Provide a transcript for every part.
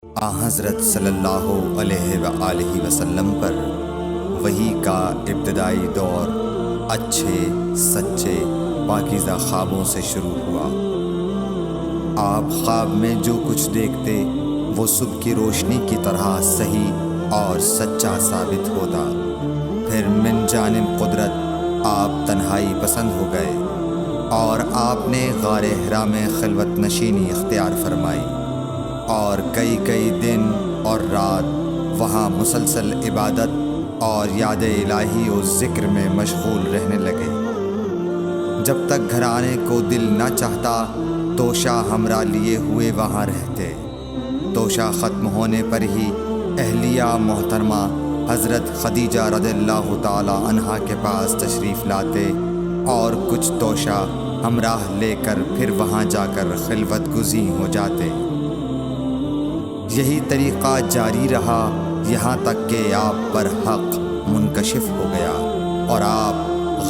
حضرت صلی اللہ علیہ وآلہ وسلم پر وحی کا ابتدائی دور اچھے سچے پاکیزہ خوابوں سے شروع ہوا۔ آپ خواب میں جو کچھ دیکھتے وہ صبح کی روشنی کی طرح صحیح اور سچا ثابت ہوتا۔ پھر من جانب قدرت آپ تنہائی پسند ہو گئے اور آپ نے غار حرا میں خلوت نشینی اختیار فرمائی اور کئی دن اور رات وہاں مسلسل عبادت اور یاد الہی و ذکر میں مشغول رہنے لگے۔ جب تک گھر آنے کو دل نہ چاہتا توشہ ہمراہ لیے ہوئے وہاں رہتے۔ توشہ ختم ہونے پر ہی اہلیہ محترمہ حضرت خدیجہ رضی اللہ تعالی عنہا کے پاس تشریف لاتے اور کچھ توشہ ہمراہ لے کر پھر وہاں جا کر خلوت گزین ہو جاتے۔ یہی طریقہ جاری رہا یہاں تک کہ آپ پر حق منکشف ہو گیا اور آپ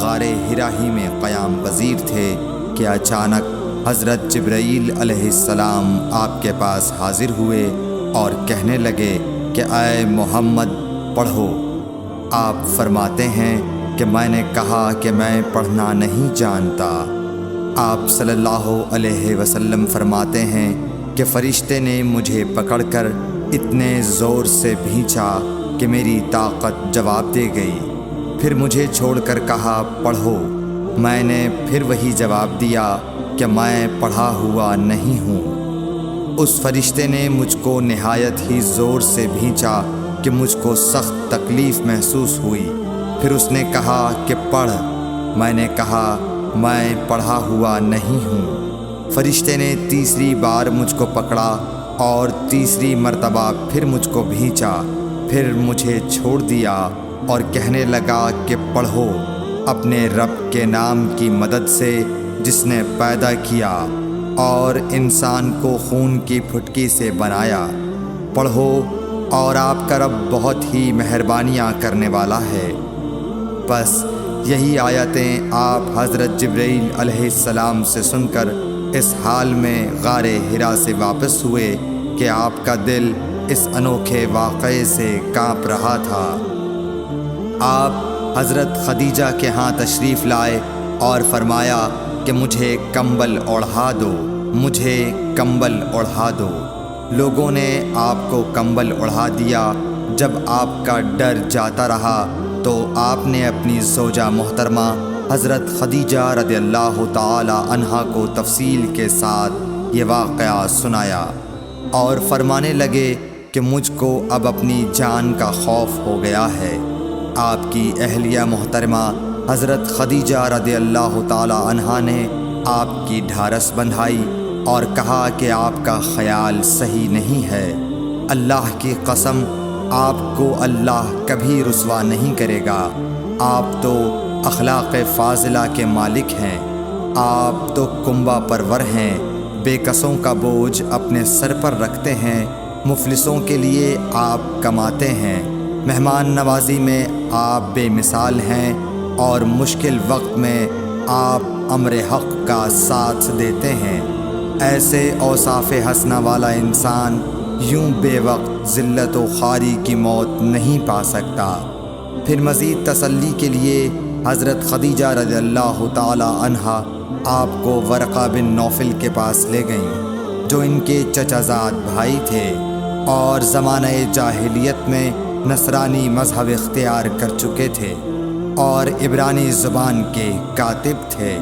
غار حرا ہی میں قیام پذیر تھے کہ اچانک حضرت جبرائیل علیہ السلام آپ کے پاس حاضر ہوئے اور کہنے لگے کہ اے محمد پڑھو۔ آپ فرماتے ہیں کہ میں نے کہا کہ میں پڑھنا نہیں جانتا۔ آپ صلی اللہ علیہ وسلم فرماتے ہیں کہ فرشتے نے مجھے پکڑ کر اتنے زور سے بھینچا کہ میری طاقت جواب دے گئی۔ پھر مجھے چھوڑ کر کہا پڑھو۔ میں نے پھر وہی جواب دیا کہ میں پڑھا ہوا نہیں ہوں۔ اس فرشتے نے مجھ کو نہایت ہی زور سے بھینچا کہ مجھ کو سخت تکلیف محسوس ہوئی۔ پھر اس نے کہا کہ پڑھ۔ میں نے کہا میں پڑھا ہوا نہیں ہوں۔ فرشتے نے تیسری بار مجھ کو پکڑا اور تیسری مرتبہ پھر مجھ کو بھینچا۔ پھر مجھے چھوڑ دیا اور کہنے لگا کہ پڑھو اپنے رب کے نام کی مدد سے جس نے پیدا کیا اور انسان کو خون کی پھٹکی سے بنایا۔ پڑھو اور آپ کا رب بہت ہی مہربانیاں کرنے والا ہے۔ بس یہی آیتیں آپ حضرت جبرائیل علیہ السلام سے سن کر اس حال میں غار حرا سے واپس ہوئے کہ آپ کا دل اس انوکھے واقعے سے کانپ رہا تھا۔ آپ حضرت خدیجہ کے ہاں تشریف لائے اور فرمایا کہ مجھے کمبل اوڑھا دو، مجھے کمبل اوڑھا دو۔ لوگوں نے آپ کو کمبل اوڑھا دیا۔ جب آپ کا ڈر جاتا رہا تو آپ نے اپنی زوجہ محترمہ حضرت خدیجہ رضی اللہ تعالی عنہا کو تفصیل کے ساتھ یہ واقعہ سنایا اور فرمانے لگے کہ مجھ کو اب اپنی جان کا خوف ہو گیا ہے۔ آپ کی اہلیہ محترمہ حضرت خدیجہ رضی اللہ تعالی عنہا نے آپ کی ڈھارس بندھائی اور کہا کہ آپ کا خیال صحیح نہیں ہے۔ اللہ کی قسم آپ کو اللہ کبھی رسوا نہیں کرے گا۔ آپ تو اخلاق فاضلہ کے مالک ہیں۔ آپ تو کنبہ پرور ہیں، بے کسوں کا بوجھ اپنے سر پر رکھتے ہیں، مفلسوں کے لیے آپ کماتے ہیں، مہمان نوازی میں آپ بے مثال ہیں اور مشکل وقت میں آپ امر حق کا ساتھ دیتے ہیں۔ ایسے اوصاف حسنہ والا انسان یوں بے وقت ذلت و خواری کی موت نہیں پا سکتا۔ پھر مزید تسلی کے لیے حضرت خدیجہ رضی اللہ تعالی عنہا آپ کو ورقہ بن نوفل کے پاس لے گئیں جو ان کے چچا زاد بھائی تھے اور زمانہ جاہلیت میں نصرانی مذہب اختیار کر چکے تھے اور عبرانی زبان کے کاتب تھے۔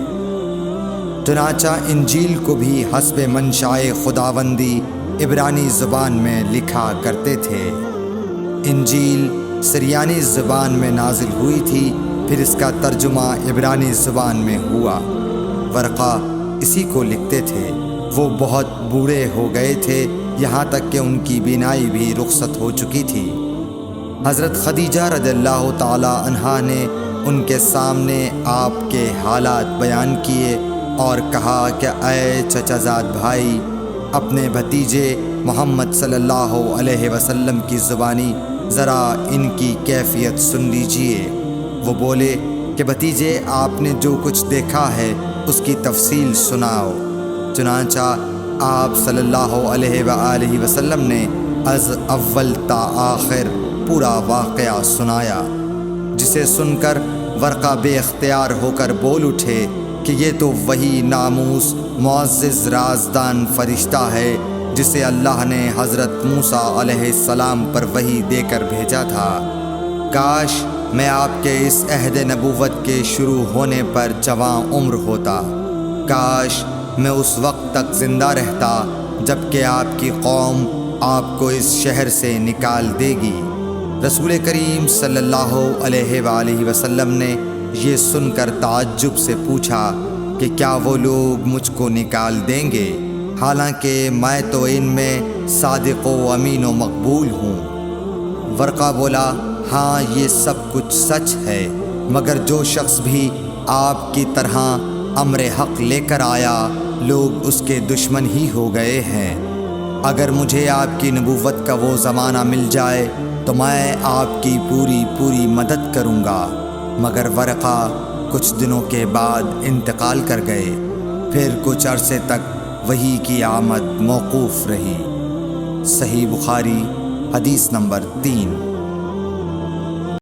چنانچہ انجیل کو بھی حسب منشائے خداوندی عبرانی زبان میں لکھا کرتے تھے۔ انجیل سریانی زبان میں نازل ہوئی تھی، پھر اس کا ترجمہ عبرانی زبان میں ہوا۔ ورقہ اسی کو لکھتے تھے۔ وہ بہت بوڑھے ہو گئے تھے، یہاں تک کہ ان کی بینائی بھی رخصت ہو چکی تھی۔ حضرت خدیجہ رضی اللہ تعالی عنہا نے ان کے سامنے آپ کے حالات بیان کیے اور کہا کہ اے چچا زاد بھائی، اپنے بھتیجے محمد صلی اللہ علیہ وسلم کی زبانی ذرا ان کی کیفیت سن لیجئے۔ وہ بولے کہ بھتیجے آپ نے جو کچھ دیکھا ہے اس کی تفصیل سناؤ۔ چنانچہ آپ صلی اللہ علیہ وآلہ وسلم نے از اول تا آخر پورا واقعہ سنایا، جسے سن کر ورقہ بے اختیار ہو کر بول اٹھے کہ یہ تو وہی ناموس معزز رازدان فرشتہ ہے جسے اللہ نے حضرت موسیٰ علیہ السلام پر وحی دے کر بھیجا تھا۔ کاش میں آپ کے اس عہد نبوت کے شروع ہونے پر جواں عمر ہوتا، کاش میں اس وقت تک زندہ رہتا جب کہ آپ کی قوم آپ کو اس شہر سے نکال دے گی۔ رسول کریم صلی اللہ علیہ وآلہ وسلم نے یہ سن کر تعجب سے پوچھا کہ کیا وہ لوگ مجھ کو نکال دیں گے، حالانکہ میں تو ان میں صادق و امین و مقبول ہوں۔ ورقہ بولا، ہاں یہ سب کچھ سچ ہے، مگر جو شخص بھی آپ کی طرح امر حق لے کر آیا لوگ اس کے دشمن ہی ہو گئے ہیں۔ اگر مجھے آپ کی نبوت کا وہ زمانہ مل جائے تو میں آپ کی پوری مدد کروں گا، مگر ورقہ کچھ دنوں کے بعد انتقال کر گئے، پھر کچھ عرصے تک وحی کی آمد موقوف رہی۔ صحیح بخاری حدیث نمبر 3۔